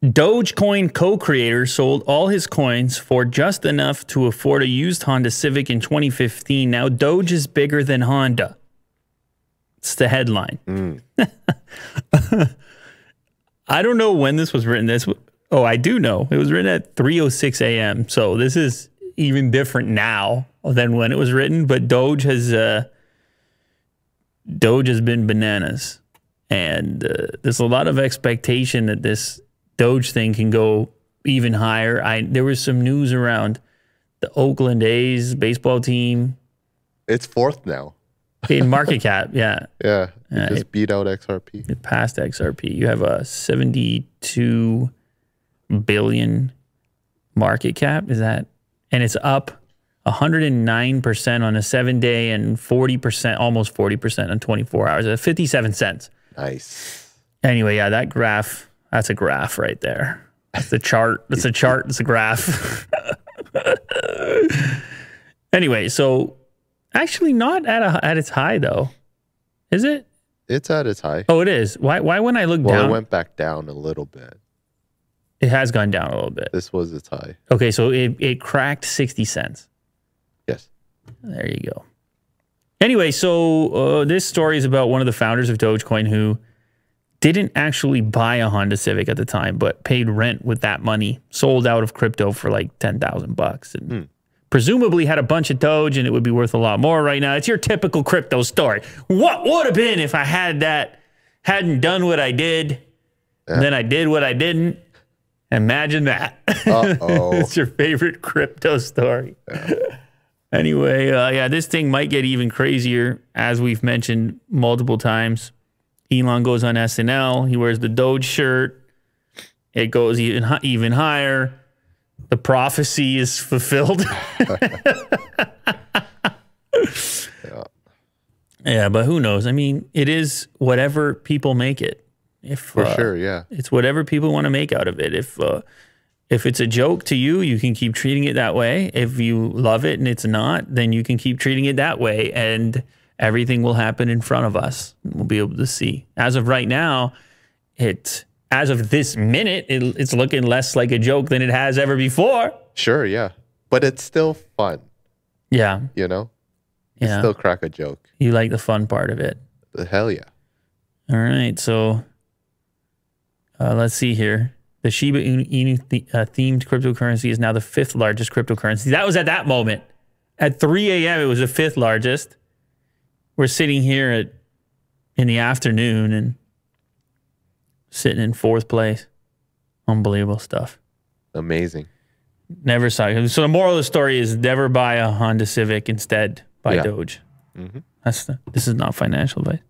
Dogecoin co-creator sold all his coins for just enough to afford a used Honda Civic in 2015. Now Doge is bigger than Honda. It's the headline. I don't know when this was written. Oh, I do know. It was written at 3:06 a.m. So this is even different now than when it was written. But Doge has been bananas. And there's a lot of expectation that this Doge thing can go even higher. There was some news around the Oakland A's baseball team. It's fourth now. In market cap, yeah. Yeah, it just beat out XRP. It passed XRP. You have a 72 billion market cap. Is that? And it's up 109% on a 7-day and 40%, almost 40% on 24 hours at 57 cents. Nice. Anyway, yeah, that graph, that's a graph right there. That's a chart. That's a chart. It's a graph. Anyway, so actually not at its high, though. Is it? It's at its high. Oh, it is. Why when I look down? Well, it went back down a little bit. It has gone down a little bit. This was its high. Okay, so it cracked 60 cents. Yes. There you go. Anyway, so this story is about one of the founders of Dogecoin who didn't actually buy a Honda Civic at the time, but paid rent with that money, sold out of crypto for like $10,000 and presumably had a bunch of Doge and it would be worth a lot more right now. It's your typical crypto story. What would have been if I hadn't done what I did, and then I did what I didn't? Imagine that. Uh-oh. It's your favorite crypto story. Yeah. Anyway, yeah, this thing might get even crazier, as we've mentioned multiple times. Elon goes on SNL. He wears the Doge shirt. It goes even higher. The prophecy is fulfilled. Yeah, but who knows? I mean, it is whatever people make it. For sure, yeah. It's whatever people want to make out of it. If it's a joke to you, you can keep treating it that way. If you love it and it's not, then you can keep treating it that way. And everything will happen in front of us. We'll be able to see. As of right now, as of this minute, it's looking less like a joke than it has ever before. Sure, yeah. But it's still fun. Yeah. You know? You still crack a joke. You like the fun part of it. Hell yeah. All right, so let's see here. The Shiba Inu themed cryptocurrency is now the 5th largest cryptocurrency. That was at that moment. At 3 a.m., it was the 5th largest. We're sitting here in the afternoon and sitting in 4th place. Unbelievable stuff. Amazing. Never saw it. So the moral of the story is never buy a Honda Civic. Instead, buy Doge. This is not financial advice.